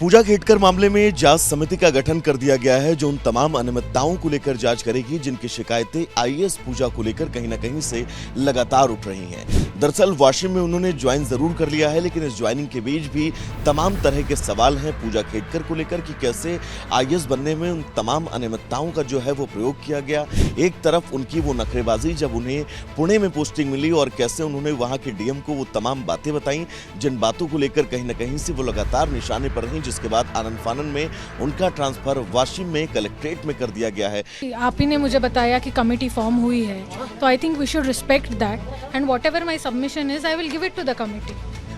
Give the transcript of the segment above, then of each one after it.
पूजा खेडकर मामले में जांच समिति का गठन कर दिया गया है जो उन तमाम अनियमितताओं को लेकर जांच करेगी जिनकी शिकायतें आईएएस पूजा को लेकर कहीं न कहीं से लगातार उठ रही हैं। दरअसल वाशिम में उन्होंने ज्वाइन जरूर कर लिया है, लेकिन इस ज्वाइनिंग के बीच भी तमाम तरह के सवाल हैं पूजा खेडकर को लेकर कि कैसे आईएएस बनने में उन तमाम अनियमितताओं का जो है वो प्रयोग किया गया। एक तरफ उनकी वो नखरेबाजी जब उन्हें पुणे में पोस्टिंग मिली और कैसे उन्होंने वहां के डीएम को वो तमाम बातें बताई जिन बातों को लेकर कहीं न कहीं से वो लगातार निशाने पर रहीं, जिसके बाद आनंद फानन में उनका ट्रांसफर वाशिम में कलेक्ट्रेट में कर दिया गया है। आप ही ने मुझे बताया कि कमेटी फॉर्म हुई है, तो I think we should respect that and whatever my submission is I will give it to the committee.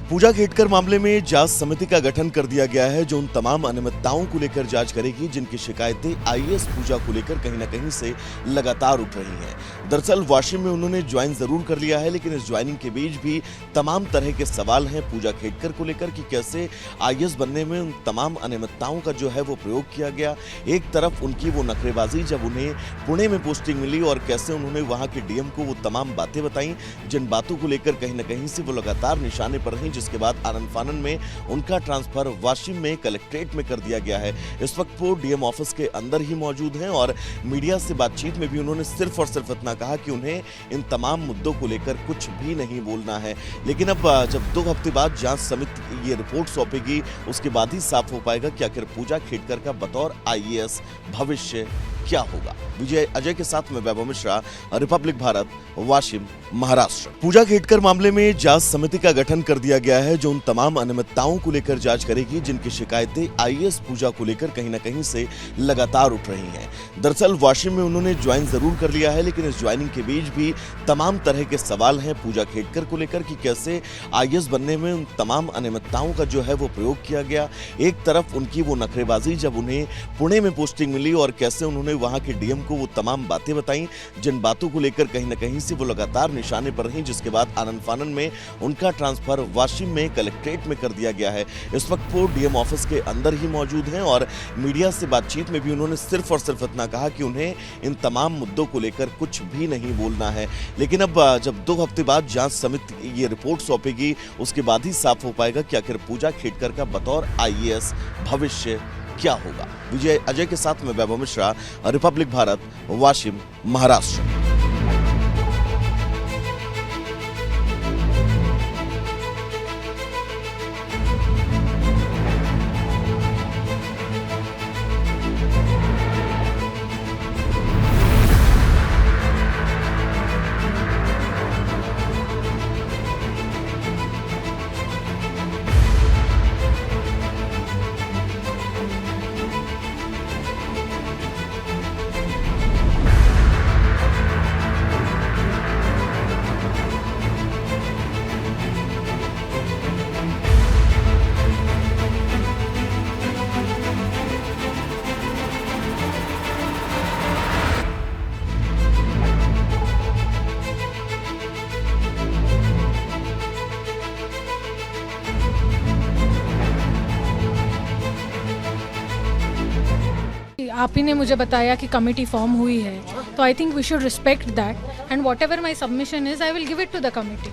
Puja Khedkar मामले में जांच समिति का गठन कर दिया गया है जो उन तमाम अनियमितताओं को लेकर जांच करेगी जिनकी शिकायतें आईएएस पूजा को लेकर कहीं न कहीं से लगातार उठ रही हैं। दरअसल वाशिम में उन्होंने ज्वाइन जरूर कर लिया है, लेकिन इस ज्वाइनिंग के बीच भी तमाम तरह के सवाल हैं पूजा खेडकर को लेकर कि कैसे आईएएस बनने में उन तमाम अनियमितताओं का जो है वो प्रयोग किया गया। एक तरफ उनकी वो नखरेबाजी जब उन्हें पुणे में पोस्टिंग मिली और कैसे उन्होंने वहां के डीएम को वो तमाम बातें बताई जिन बातों को लेकर कहीं न कहीं से वो लगातार निशाने पर रहीं, जिसके बाद आनंद फानन में उनका ट्रांसफर वाशिम में कलेक्ट्रेट में कर दिया गया है। इस वक्त वो डीएम ऑफिस के अंदर ही मौजूद हैं और मीडिया से बातचीत में भी उन्होंने सिर्फ और सिर्फ इतना कहा कि उन्हें इन तमाम मुद्दों को लेकर कुछ भी नहीं बोलना है। लेकिन अब जब 2 हफ्ते बाद जांच समिति ये रिपोर्ट सौंपेगी उसके बाद ही साफ हो पाएगा कि आखिर पूजा खेडकर का बतौर आईएएस भविष्य क्या होगा। विजय अजय के साथ में वैभव मिश्रा, रिपब्लिक भारत, वाशिम, महाराष्ट्र। पूजा खेडकर मामले में जांच समिति का गठन कर दिया गया है जो उन तमाम अनियमितताओं को लेकर जांच करेगी जिनकी शिकायतें आईएएस पूजा को लेकर कहीं न कहीं से लगातार उठ रही हैं। दरअसल वाशिम में उन्होंने ज्वाइन जरूर कर लिया है, लेकिन इस ज्वाइनिंग के बीच भी तमाम तरह के सवाल हैं पूजा खेडकर को लेकर कि कैसे आईएएस बनने में उन तमाम अनियमितताओं का जो है वो प्रयोग किया गया। एक तरफ उनकी वो नखरेबाजी जब उन्हें पुणे में पोस्टिंग मिली और कैसे उन्होंने वहां के डीएम को वो तमाम बातें बताई जिन बातों को लेकर कहीं न कहीं से वो लगातार निशाने पर रहीं, जिसके बाद आनंद फानन में उनका ट्रांसफर वाशिम में कलेक्ट्रेट में कर दिया गया है। इस वक्त वो डीएम ऑफिस के अंदर ही मौजूद हैं और मीडिया से बातचीत में भी उन्होंने सिर्फ और सिर्फ इतना कहा कि उन्हें इन तमाम मुद्दों को लेकर कुछ भी नहीं बोलना है। लेकिन अब जब 2 हफ्ते बाद जांच समिति ये रिपोर्ट सौंपेगी उसके बाद ही साफ हो पाएगा कि आखिर पूजा खेडकर का बतौर आईएएस भविष्य क्या होगा। विजय अजय के साथ में वैभव मिश्रा, रिपब्लिक भारत, वाशिम, महाराष्ट्र। आप ही ने मुझे बताया कि कमेटी फॉर्म हुई है, तो I think we should respect that and whatever my submission is I will give it to the committee.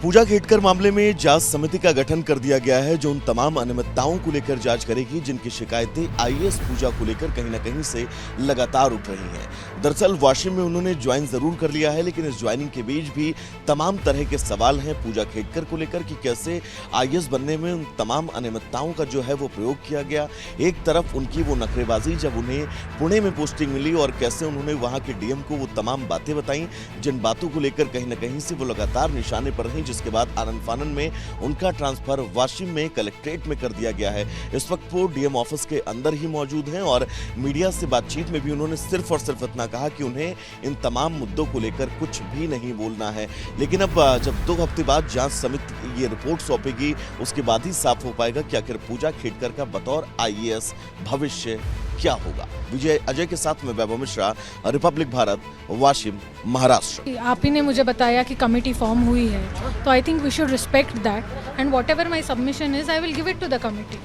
Puja Khedkar मामले में जांच समिति का गठन कर दिया गया है जो उन तमाम अनियमितताओं को लेकर जांच करेगी जिनकी शिकायतें आईएएस पूजा को लेकर कहीं न कहीं से लगातार उठ रही हैं। दरअसल वाशिम में उन्होंने ज्वाइन जरूर कर लिया है, लेकिन इस ज्वाइनिंग के बीच भी तमाम तरह के सवाल हैं पूजा खेडकर को लेकर कि कैसे आईएएस बनने में उन तमाम अनियमितताओं का जो है वो प्रयोग किया गया। एक तरफ उनकी वो नखरेबाजी जब उन्हें पुणे में पोस्टिंग मिली और कैसे उन्होंने वहां के डीएम को वो तमाम बातें बताई जिन बातों को लेकर कहीं न कहीं से वो लगातार निशाने पर रहीं, जिसके बाद आनंद फानन में उनका ट्रांसफर वाशिम में कलेक्ट्रेट में कर दिया गया है। इस वक्त वो डीएम ऑफिस के अंदर ही मौजूद हैं और मीडिया से बातचीत में भी उन्होंने सिर्फ और सिर्फ इतना कहा कि उन्हें इन तमाम मुद्दों को लेकर कुछ भी नहीं बोलना है। लेकिन अब जब 2 हफ्ते बाद जांच समिति ये रिपोर्ट सौंपेगी उसके बाद ही साफ हो पाएगा कि आखिर पूजा खेडकर का बतौर आईएएस भविष्य क्या होगा। विजय अजय के साथ में वैभव मिश्रा, रिपब्लिक भारत, वाशिम, महाराष्ट्र। आप ही ने मुझे बताया कि कमेटी फॉर्म हुई है, तो I think we should respect that and whatever my submission is I will give it to the committee.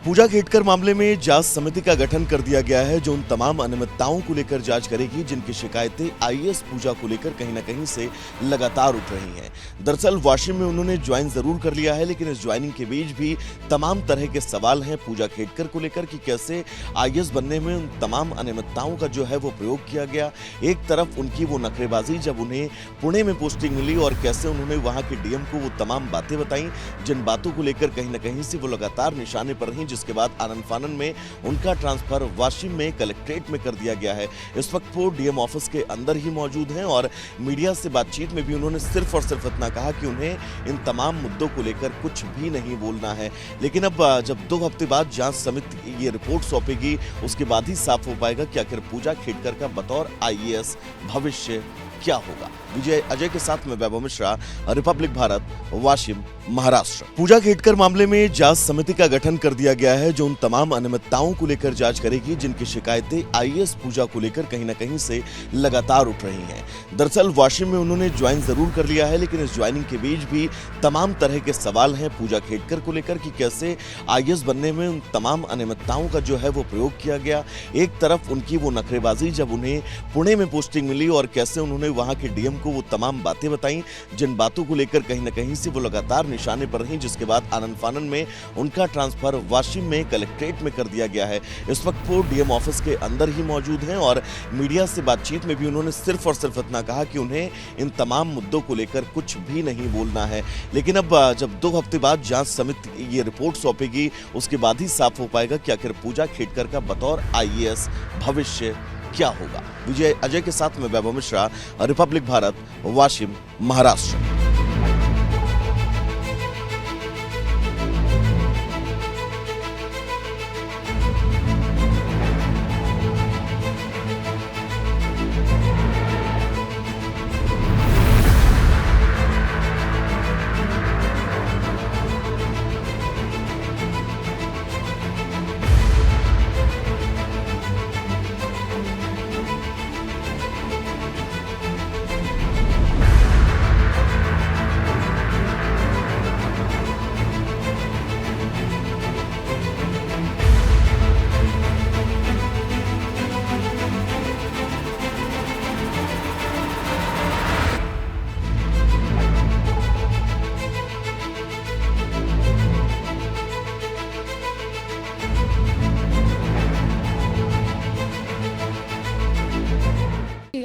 Puja Khedkar मामले में जांच समिति का गठन कर दिया गया है जो उन तमाम अनियमितताओं को लेकर जांच करेगी जिनकी शिकायतें आईएएस पूजा को लेकर कहीं न कहीं से लगातार उठ रही हैं। दरअसल वाशिम में उन्होंने ज्वाइन जरूर कर लिया है, लेकिन इस ज्वाइनिंग के बीच भी तमाम तरह के सवाल हैं पूजा खेडकर को लेकर कि कैसे आईएएस बनने में उन तमाम अनियमितताओं का जो है वो प्रयोग किया गया। एक तरफ उनकी वो नखरेबाजी जब उन्हें पुणे में पोस्टिंग मिली और कैसे उन्होंने वहां के डीएम को वो तमाम बातें बताई जिन बातों को लेकर कहीं न कहीं से वो लगातार निशाने पर रही, जिसके बाद आनंद फानन में उनका ट्रांसफर वाशिम में कलेक्ट्रेट में कर दिया गया है। इस वक्त वो डीएम ऑफिस के अंदर ही मौजूद हैं और मीडिया से बातचीत में भी उन्होंने सिर्फ और सिर्फ इतना कहा कि उन्हें इन तमाम मुद्दों को लेकर कुछ भी नहीं बोलना है। लेकिन अब जब 2 हफ्ते बाद जांच समिति ये रिपोर्ट सौंपेगी उसके बाद ही साफ हो पाएगा कि आखिर पूजा खेडकर का बतौर आईएएस भविष्य क्या होगा। विजय अजय के साथ में वैभव मिश्रा, रिपब्लिक भारत, वाशिम, महाराष्ट्र। पूजा खेडकर मामले में जांच समिति का गठन कर दिया गया है जो उन तमाम अनियमितताओं को लेकर जांच करेगी जिनकी शिकायतें आईएएस पूजा को लेकर कहीं न कहीं से लगातार उठ रही हैं। दरअसल वाशिम में उन्होंने ज्वाइन जरूर कर लिया है, लेकिन इस ज्वाइनिंग के बीच भी तमाम तरह के सवाल हैं पूजा खेडकर को लेकर कि कैसे आईएएस बनने में उन तमाम अनियमितताओं का जो है वो प्रयोग किया गया। एक तरफ उनकी वो नखरेबाजी जब उन्हें पुणे में पोस्टिंग मिली और कैसे उन्होंने वहां के डीएम को वो तमाम बातें बताई जिन बातों को लेकर कहीं न कहीं से वो लगातार निशाने पर रही, जिसके बाद आनंद फानन में उनका ट्रांसफर वाशिम में कलेक्ट्रेट में कर दिया गया है। इस वक्त वो डीएम ऑफिस के अंदर ही मौजूद हैं और मीडिया से बातचीत में भी उन्होंने सिर्फ और सिर्फ इतना कहा कि उन्हें इन तमाम मुद्दों को लेकर कुछ भी नहीं बोलना है। लेकिन अब जब 2 हफ्ते बाद जांच समिति ये रिपोर्ट सौंपेगी उसके बाद ही साफ हो पाएगा कि आखिर पूजा खेडकर का बतौर आईएएस भविष्य क्या होगा। विजय अजय के साथ में वैभव मिश्रा, रिपब्लिक भारत, वाशिम, महाराष्ट्र।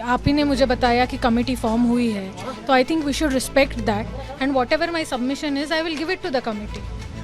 आप ही ने मुझे बताया कि कमेटी फॉर्म हुई है, तो I think we should respect that and whatever my submission is I will give it to the committee.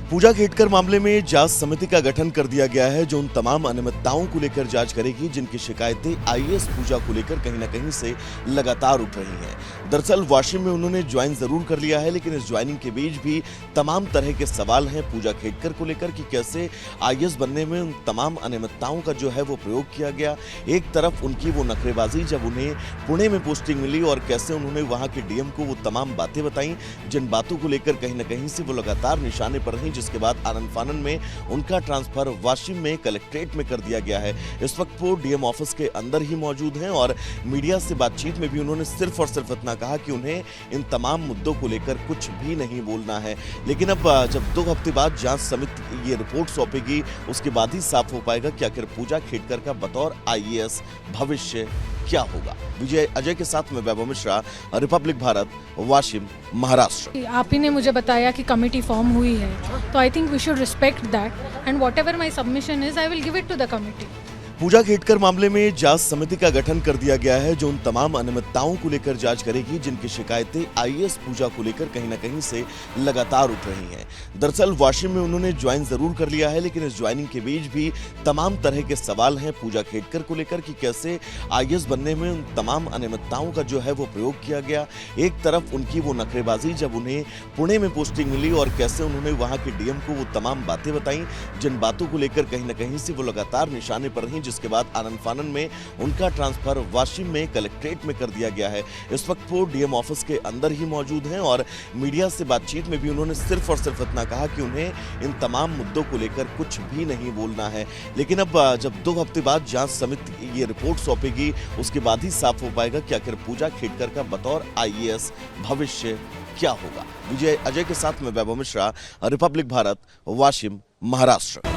Puja Khedkar मामले में जांच समिति का गठन कर दिया गया है जो उन तमाम अनियमितताओं को लेकर जांच करेगी जिनकी शिकायतें आईएएस पूजा को लेकर कहीं न कहीं से लगातार उठ रही हैं। दरअसल वाशिम में उन्होंने ज्वाइन जरूर कर लिया है, लेकिन इस ज्वाइनिंग के बीच भी तमाम तरह के सवाल हैं पूजा खेडकर को लेकर कि कैसे आईएएस बनने में उन तमाम अनियमितताओं का जो है वो प्रयोग किया गया। एक तरफ उनकी वो नखरेबाजी जब उन्हें पुणे में पोस्टिंग मिली और कैसे उन्होंने वहां के डीएम को वो तमाम बातें बताई जिन बातों को लेकर कहीं न कहीं से वो लगातार निशाने पर रही, जिसके बाद आनंद फानन में उनका ट्रांसफर वाशिम में कलेक्ट्रेट में कर दिया गया है। इस वक्त वो डीएम ऑफिस के अंदर ही मौजूद हैं और मीडिया से बातचीत में भी उन्होंने सिर्फ और सिर्फ इतना कहा कि उन्हें इन तमाम मुद्दों को लेकर कुछ भी नहीं बोलना है। लेकिन अब जब 2 हफ्ते बाद जांच समिति ये रिपोर्ट सौंपेगी उसके बाद ही साफ हो पाएगा कि आखिर पूजा खेडकर का बतौर आईएएस भविष्य क्या होगा। विजय अजय के साथ में वैभव मिश्रा, रिपब्लिक भारत, वाशिम, महाराष्ट्र। आप ही ने मुझे बताया कि कमेटी फॉर्म हुई है, तो I think we should respect that and whatever my submission is I will give it to the committee. Puja Khedkar मामले में जांच समिति का गठन कर दिया गया है जो उन तमाम अनियमितताओं को लेकर जांच करेगी जिनकी शिकायतें आईएएस पूजा को लेकर कहीं न कहीं से लगातार उठ रही हैं। दरअसल वाशिम में उन्होंने ज्वाइन जरूर कर लिया है, लेकिन इस ज्वाइनिंग के बीच भी तमाम तरह के सवाल हैं पूजा खेडकर को लेकर कि कैसे आईएएस बनने में उन तमाम अनियमितताओं का जो है वो प्रयोग किया गया। एक तरफ उनकी वो नखरेबाजी जब उन्हें पुणे में पोस्टिंग मिली और कैसे उन्होंने वहां के डीएम को वो तमाम बातें बताई जिन बातों को लेकर कहीं न कहीं से वो लगातार निशाने पर रही, जिसके बाद आनंद फानन में उनका ट्रांसफर वाशिम में कलेक्ट्रेट में कर दिया गया है। इस वक्त वो डीएम ऑफिस के अंदर ही मौजूद हैं और मीडिया से बातचीत में भी उन्होंने सिर्फ और सिर्फ इतना कहा कि उन्हें इन तमाम मुद्दों को लेकर कुछ भी नहीं बोलना है। लेकिन अब जब 2 हफ्ते बाद जांच समिति ये रिपोर्ट सौंपेगी उसके बाद ही साफ हो पाएगा कि आखिर पूजा खेडकर का बतौर आईएएस भविष्य क्या होगा। विजय अजय के साथ में वैभव मिश्रा, रिपब्लिक भारत, वाशिम, महाराष्ट्र।